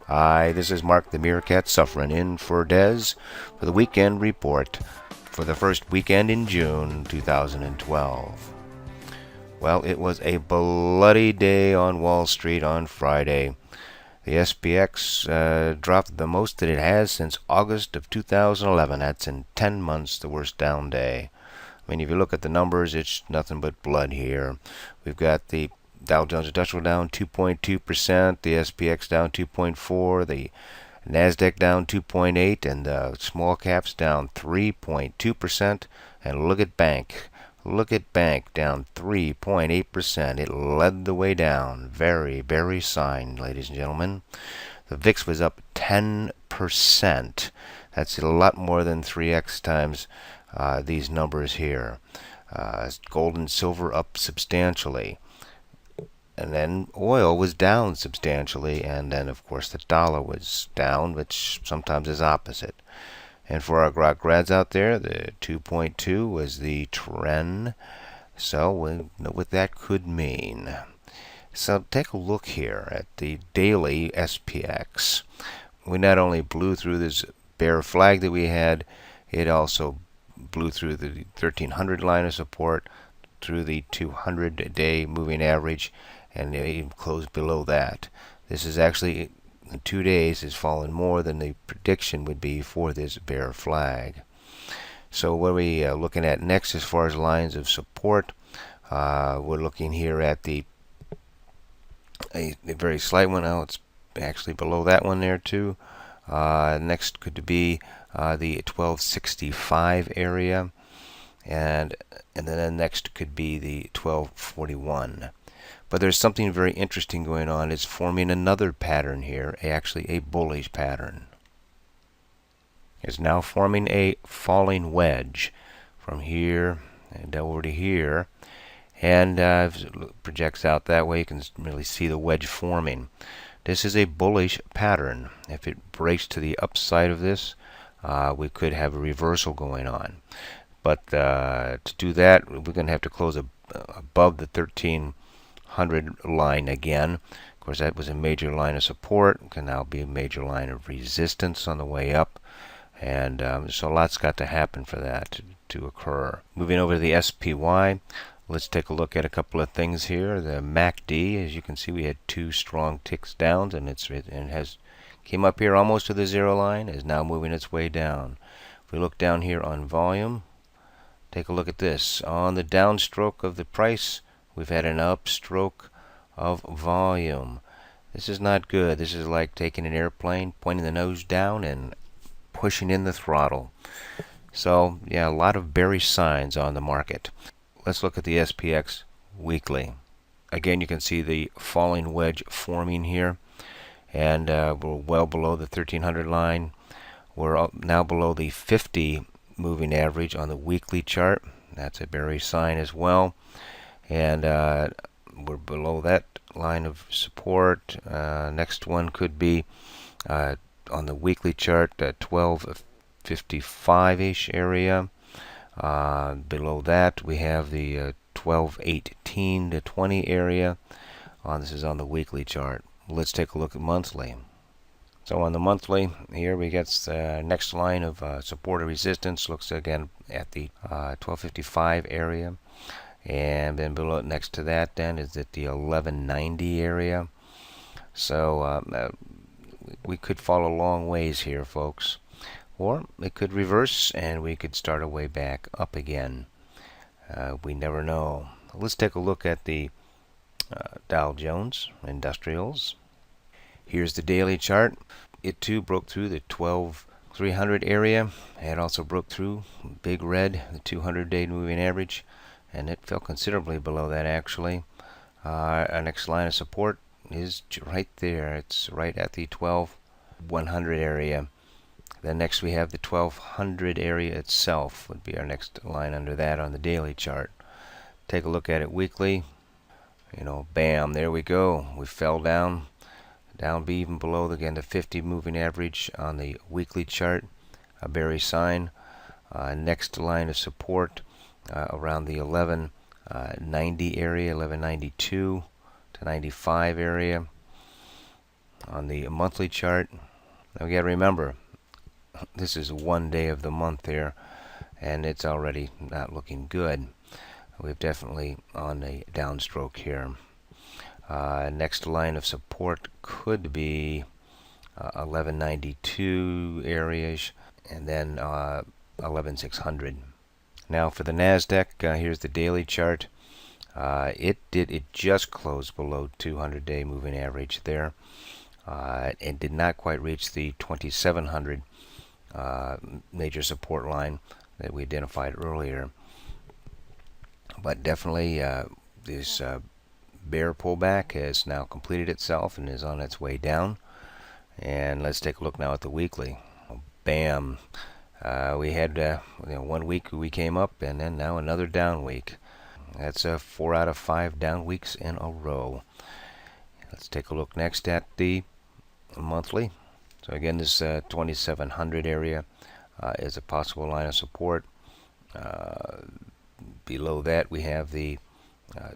Hi, this is Mark the Meerkat suffering in for Dez for the weekend report for the first weekend in June 2012. Well, it was a bloody day on Wall Street on Friday. The SPX dropped the most that it has since August of 2011. That's in 10 months, the worst down day. I mean, if you look at the numbers, it's nothing but blood here. We've got the Dow Jones Industrial down 2.2%, the SPX down 2.4%, the Nasdaq down 2.8%, and the small caps down 3.2%. And look at Bank. Look at Bank down 3.8%. It led the way down. Very, very sign, ladies and gentlemen. The VIX was up 10%. That's a lot more than 3x times these numbers here. Gold and silver up substantially. And then oil was down substantially, and then of course the dollar was down, which sometimes is opposite. And for our grok grads out there, the 2.2 was the trend. So we know what that could mean. So take a look here at the daily SPX. We not only blew through this bear flag that we had, it also blew through the 1300 line of support, through the 200-day moving average, and it even closed below that. This is actually, in 2 days, has fallen more than the prediction would be for this bear flag. So what are we looking at next as far as lines of support? We're looking here at a very slight one. Now it's actually below that one there too. Next could be the 1265 area, and then the next could be the 1241. But there's something very interesting going on. It's forming another pattern here, actually a bullish pattern. It's now forming a falling wedge from here and over to here, and if it projects out that way, you can really see the wedge forming. This is a bullish pattern. If it breaks to the upside of this, we could have a reversal going on. But to do that, we're going to have to close above the 1300 line again. Of course, that was a major line of support. It can now be a major line of resistance on the way up. And so a lot's got to happen for that to occur. Moving over to the SPY, let's take a look at a couple of things here. The MACD, as you can see, we had 2 strong ticks down, and it has came up here almost to the 0 line, is now moving its way down. If we look down here on volume, take a look at this. On the downstroke of the price, we've had an upstroke of volume. This is not good. This is like taking an airplane, pointing the nose down, and pushing in the throttle. So, yeah, a lot of bearish signs on the market. Let's look at the SPX weekly. Again, you can see the falling wedge forming here, and we're well below the 1300 line. We're now below the 50 moving average on the weekly chart. That's a bearish sign as well. And we're below that line of support. Next one could be on the weekly chart, 1255-ish area. Below that, we have the 1218 to 20 area. This is on the weekly chart. Let's take a look at monthly. So on the monthly, here we get the next line of support or resistance. Looks again at the 1255 area. And then below, next to that then, is at the 1190 area. So we could fall a long ways here, folks. Or it could reverse, and we could start our way back up again. We never know. Let's take a look at the Dow Jones Industrials. Here's the daily chart. It too broke through the 12300 area. It also broke through big red, the 200-day moving average, and it fell considerably below that actually. Our next line of support is right there. It's right at the 12100 area. Then next we have the 1200 area itself would be our next line under that on the daily chart. Take a look at it weekly. Bam, there we go. We fell down be even below again the 50 moving average on the weekly chart. A bearish sign. Next line of support around the 1190 area, 1192 to 95 area. On the monthly chart, now you got to remember, this is one day of the month here, and it's already not looking good. We've definitely on a downstroke here. Next line of support could be 1192 areas, and then 11600. Now for the Nasdaq, here's the daily chart. It just closed below 200-day moving average there. It did not quite reach the 2700 major support line that we identified earlier, but definitely this bear pullback has now completed itself and is on its way down. And let's take a look now at the weekly. Bam! We had 1 week we came up, and then now another down week. That's 4 out of 5 down weeks in a row. Let's take a look next at the monthly. So again, this 2700 area is a possible line of support. Below that we have the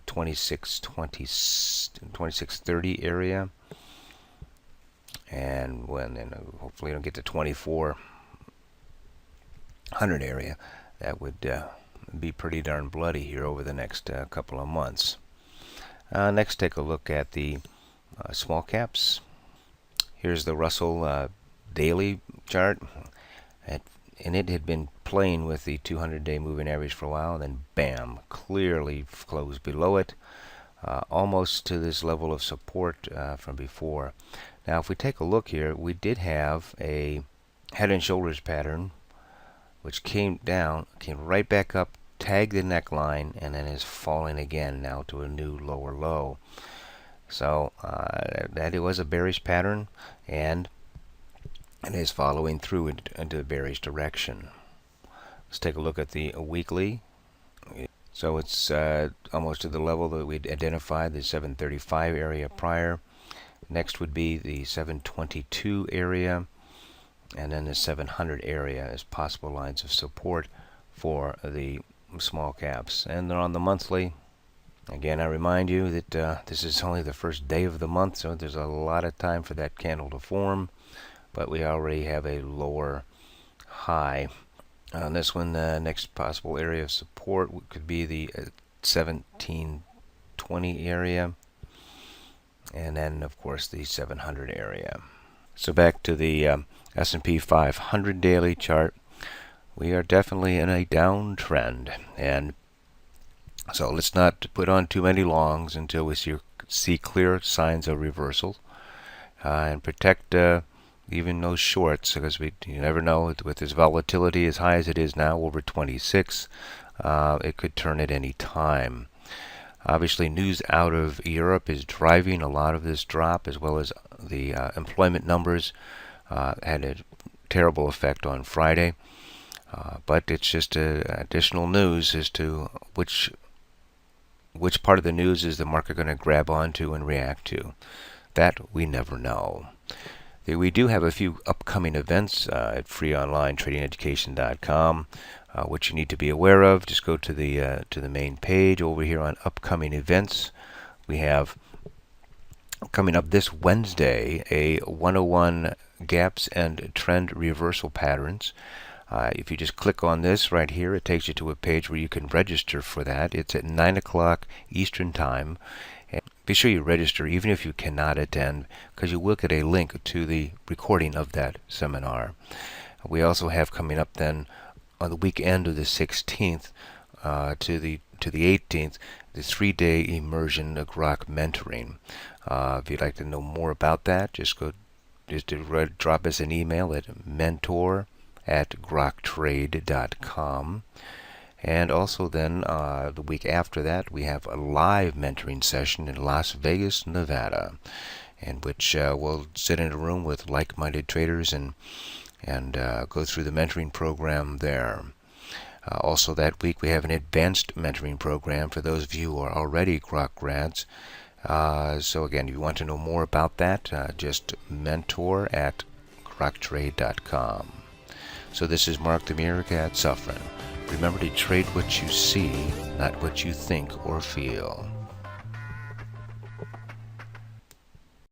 2630 area, and hopefully it'll get to 2400 area. That would be pretty darn bloody here over the next couple of months. Next, take a look at the small caps. Here's the Russell daily chart, and it had been playing with the 200-day moving average for a while, and then bam, clearly closed below it, almost to this level of support from before. Now if we take a look here, we did have a head and shoulders pattern which came down, came right back up, tagged the neckline, and then is falling again now to a new lower low. So that it was a bearish pattern, and it is following through into the bearish direction. Let's take a look at the weekly. So it's almost to the level that we'd identified, the 735 area prior. Next would be the 722 area, and then the 700 area as possible lines of support for the small caps. And then on the monthly, again, I remind you that this is only the first day of the month, so there's a lot of time for that candle to form, but we already have a lower high. On this one, the next possible area of support could be the 1720 area, and then of course the 700 area. So back to the S&P 500 daily chart. We are definitely in a downtrend, and so let's not put on too many longs until we see clear signs of reversal, and protect even those shorts, because you never know, with this volatility as high as it is now, over 26, it could turn at any time. Obviously, news out of Europe is driving a lot of this drop, as well as the employment numbers had a terrible effect on Friday. But it's just additional news as to which part of the news is the market going to grab onto and react to. That we never know. We do have a few upcoming events at freeonlinetradingeducation.com, which you need to be aware of. Just go to the main page over here on upcoming events. We have coming up this Wednesday a 101 gaps and trend reversal patterns. If you just click on this right here, it takes you to a page where you can register for that. It's at 9 o'clock Eastern Time. And be sure you register even if you cannot attend, because you will get a link to the recording of that seminar. We also have coming up then on the weekend of the 16th to the 18th, the 3-day immersion of Grok mentoring. If you'd like to know more about that, just drop us an email at mentor@groktrade.com. And also then the week after that, we have a live mentoring session in Las Vegas, Nevada, in which we'll sit in a room with like-minded traders and go through the mentoring program there. Also that week, we have an advanced mentoring program for those of you who are already Grok grads. So again, if you want to know more about that, just mentor@groktrade.com. So this is Mark the Meerkat Suffren. Remember to trade what you see, not what you think or feel.